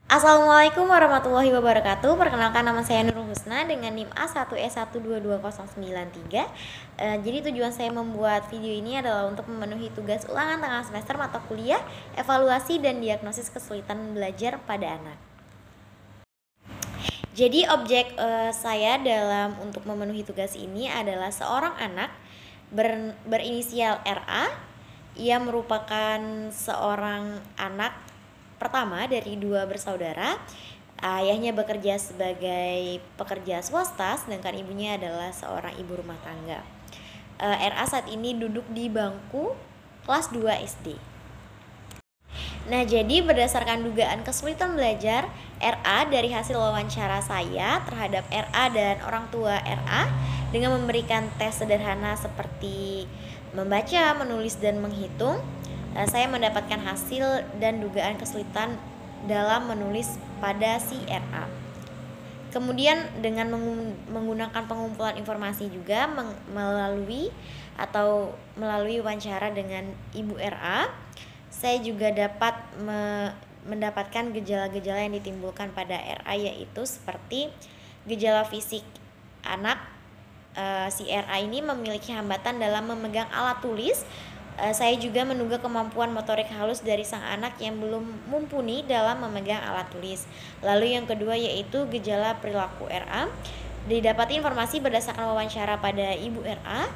Assalamualaikum warahmatullahi wabarakatuh. Perkenalkan, nama saya Nurul Husna dengan NIM A1E1220093. Jadi tujuan saya membuat video ini adalah untuk memenuhi tugas ulangan tengah semester mata kuliah, evaluasi dan diagnosis kesulitan belajar pada anak. Jadi objek saya dalam untuk memenuhi tugas ini adalah seorang anak berinisial RA. Ia merupakan seorang anak pertama dari 2 bersaudara. Ayahnya bekerja sebagai pekerja swasta, sedangkan ibunya adalah seorang ibu rumah tangga. RA saat ini duduk di bangku kelas 2 SD. Nah, jadi berdasarkan dugaan kesulitan belajar RA dari hasil wawancara saya terhadap RA dan orang tua RA dengan memberikan tes sederhana seperti membaca, menulis, dan menghitung, saya mendapatkan hasil dan dugaan kesulitan dalam menulis pada si RA. Kemudian dengan menggunakan pengumpulan informasi juga melalui wawancara dengan Ibu RA, saya juga dapat mendapatkan gejala-gejala yang ditimbulkan pada RA, yaitu seperti gejala fisik anak. Si RA ini memiliki hambatan dalam memegang alat tulis. Saya juga menduga kemampuan motorik halus dari sang anak yang belum mumpuni dalam memegang alat tulis. Lalu yang kedua yaitu gejala perilaku RA. Didapati informasi berdasarkan wawancara pada Ibu RA.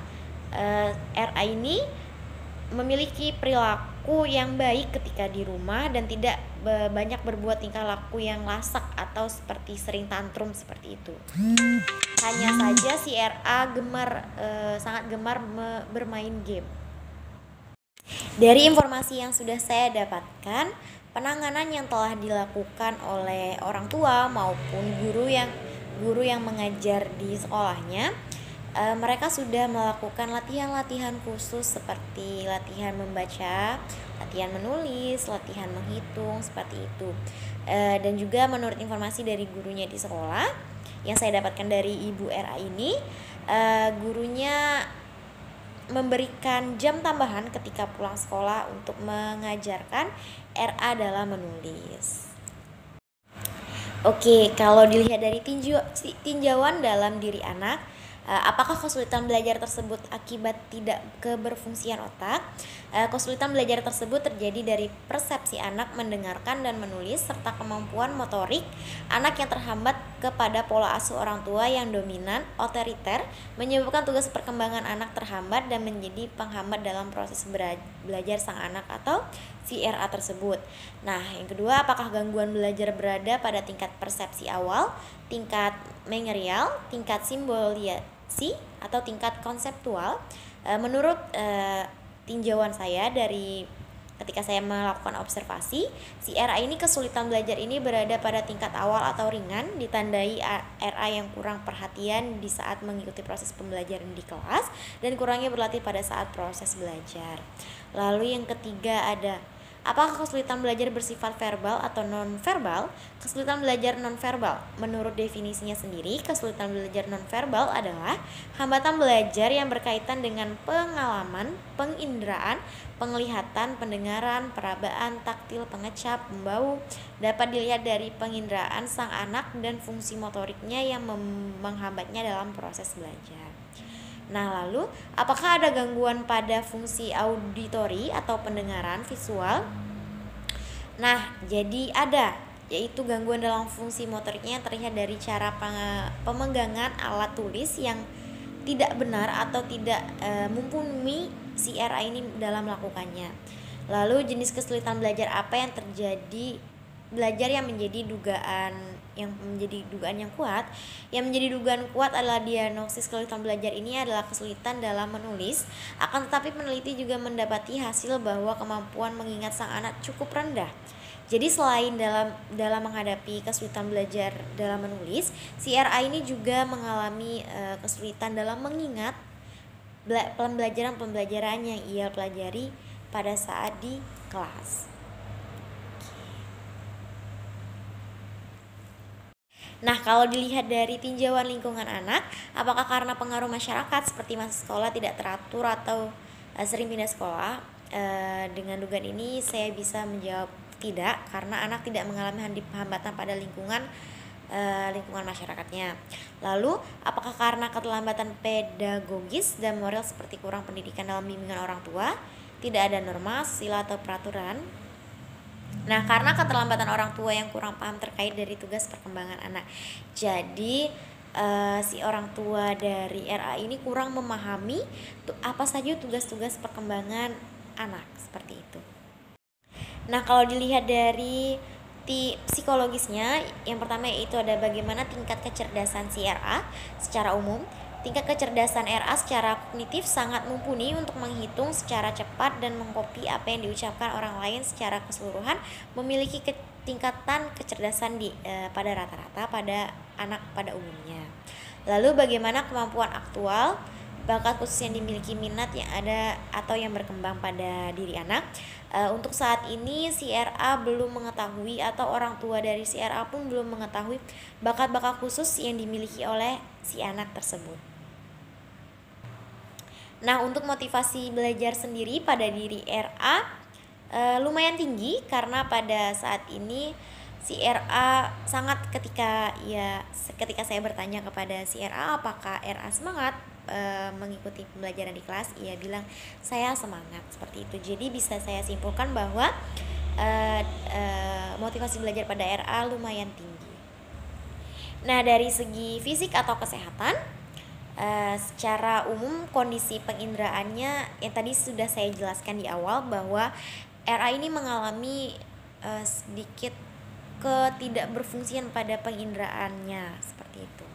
RA ini memiliki perilaku yang baik ketika di rumah dan tidak banyak berbuat tingkah laku yang lasak atau seperti sering tantrum seperti itu. Hanya saja si RA sangat gemar bermain game. Dari informasi yang sudah saya dapatkan, penanganan yang telah dilakukan oleh orang tua maupun guru yang mengajar di sekolahnya, mereka sudah melakukan latihan-latihan khusus seperti latihan membaca, latihan menulis, latihan menghitung, seperti itu. Dan juga menurut informasi dari gurunya di sekolah yang saya dapatkan dari Ibu RA ini, gurunya memberikan jam tambahan ketika pulang sekolah untuk mengajarkan RA dalam menulis. Oke, kalau dilihat dari tinjauan dalam diri anak, apakah kesulitan belajar tersebut akibat tidak keberfungsian otak? Kesulitan belajar tersebut terjadi dari persepsi anak mendengarkan dan menulis serta kemampuan motorik anak yang terhambat kepada pola asuh orang tua yang dominan, otoriter, menyebabkan tugas perkembangan anak terhambat dan menjadi penghambat dalam proses belajar sang anak atau si RA tersebut. Nah, yang kedua, apakah gangguan belajar berada pada tingkat persepsi awal, tingkat managerial, tingkat simbolisasi, atau tingkat konseptual? Menurut tinjauan saya dari ketika saya melakukan observasi, si RA ini kesulitan belajar ini berada pada tingkat awal atau ringan, ditandai RA yang kurang perhatian di saat mengikuti proses pembelajaran di kelas dan kurangnya berlatih pada saat proses belajar. Lalu yang ketiga ada, apakah kesulitan belajar bersifat verbal atau non-verbal? Kesulitan belajar non-verbal, menurut definisinya sendiri, kesulitan belajar non-verbal adalah hambatan belajar yang berkaitan dengan pengalaman, penginderaan, penglihatan, pendengaran, perabaan, taktil, pengecap, membau, dapat dilihat dari penginderaan sang anak dan fungsi motoriknya yang menghambatnya dalam proses belajar. Nah, lalu apakah ada gangguan pada fungsi auditori atau pendengaran visual? Nah, jadi ada, yaitu gangguan dalam fungsi motoriknya yang terlihat dari cara pemegangan alat tulis yang tidak benar atau tidak mumpuni si RA ini dalam melakukannya. Lalu jenis kesulitan belajar apa yang terjadi belajar yang menjadi dugaan yang kuat. Yang menjadi dugaan kuat adalah diagnosis kesulitan belajar ini adalah kesulitan dalam menulis. Akan tetapi peneliti juga mendapati hasil bahwa kemampuan mengingat sang anak cukup rendah. Jadi selain dalam menghadapi kesulitan belajar dalam menulis, si RA ini juga mengalami kesulitan dalam mengingat pembelajaran yang ia pelajari pada saat di kelas. Nah, kalau dilihat dari tinjauan lingkungan anak, apakah karena pengaruh masyarakat seperti masa sekolah tidak teratur atau sering pindah sekolah? Dengan dugaan ini saya bisa menjawab Tidak, karena anak tidak mengalami hambatan pada lingkungan masyarakatnya. Lalu, apakah karena keterlambatan pedagogis dan moral seperti kurang pendidikan dalam bimbingan orang tua, tidak ada norma, sila atau peraturan? Nah, karena keterlambatan orang tua yang kurang paham terkait dari tugas perkembangan anak. Jadi, si orang tua dari RA ini kurang memahami apa saja tugas-tugas perkembangan anak, seperti itu. Nah, kalau dilihat dari psikologisnya, yang pertama yaitu ada bagaimana tingkat kecerdasan si RA secara umum. Tingkat kecerdasan RA secara kognitif sangat mumpuni untuk menghitung secara cepat dan mengkopi apa yang diucapkan orang lain secara keseluruhan, memiliki tingkatan kecerdasan pada rata-rata pada anak pada umumnya. Lalu bagaimana kemampuan aktual, bakat khusus yang dimiliki, minat yang ada atau yang berkembang pada diri anak. Untuk saat ini si RA belum mengetahui atau orang tua dari si RA pun belum mengetahui bakat-bakat khusus yang dimiliki oleh si anak tersebut. Nah, untuk motivasi belajar sendiri pada diri RA lumayan tinggi, karena pada saat ini si RA sangat ketika saya bertanya kepada si RA apakah RA semangat mengikuti pembelajaran di kelas, ia bilang saya semangat, seperti itu. Jadi bisa saya simpulkan bahwa motivasi belajar pada RA lumayan tinggi. Nah, dari segi fisik atau kesehatan, secara umum kondisi pengindraannya yang tadi sudah saya jelaskan di awal, bahwa RA ini mengalami sedikit ketidakberfungsian pada pengindraannya, seperti itu.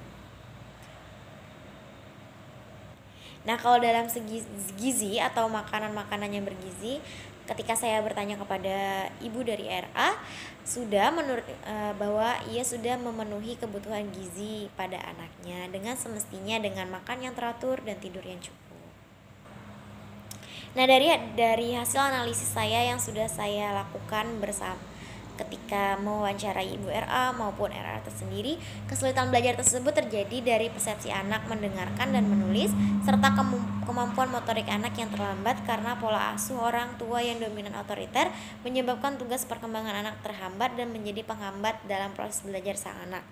Nah, kalau dalam segi gizi atau makanan-makanan yang bergizi, ketika saya bertanya kepada ibu dari RA, sudah menurut bahwa ia sudah memenuhi kebutuhan gizi pada anaknya dengan semestinya, dengan makan yang teratur dan tidur yang cukup. Nah, dari hasil analisis saya yang sudah saya lakukan bersama ketika mewawancarai ibu RA maupun RA tersendiri, kesulitan belajar tersebut terjadi dari persepsi anak mendengarkan dan menulis, serta kemampuan motorik anak yang terlambat karena pola asuh orang tua yang dominan otoriter menyebabkan tugas perkembangan anak terhambat dan menjadi penghambat dalam proses belajar sang anak.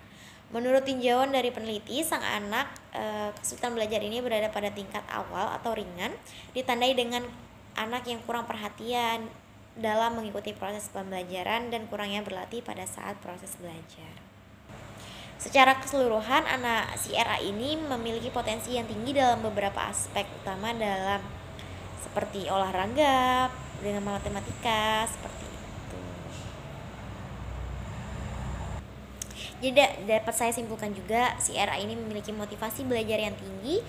Menurut tinjauan dari peneliti, sang anak kesulitan belajar ini berada pada tingkat awal atau ringan, ditandai dengan anak yang kurang perhatian dalam mengikuti proses pembelajaran dan kurangnya berlatih pada saat proses belajar. Secara keseluruhan, anak si RA ini memiliki potensi yang tinggi dalam beberapa aspek utama dalam seperti olahraga, dengan matematika, seperti itu. Jadi dapat saya simpulkan juga si RA ini memiliki motivasi belajar yang tinggi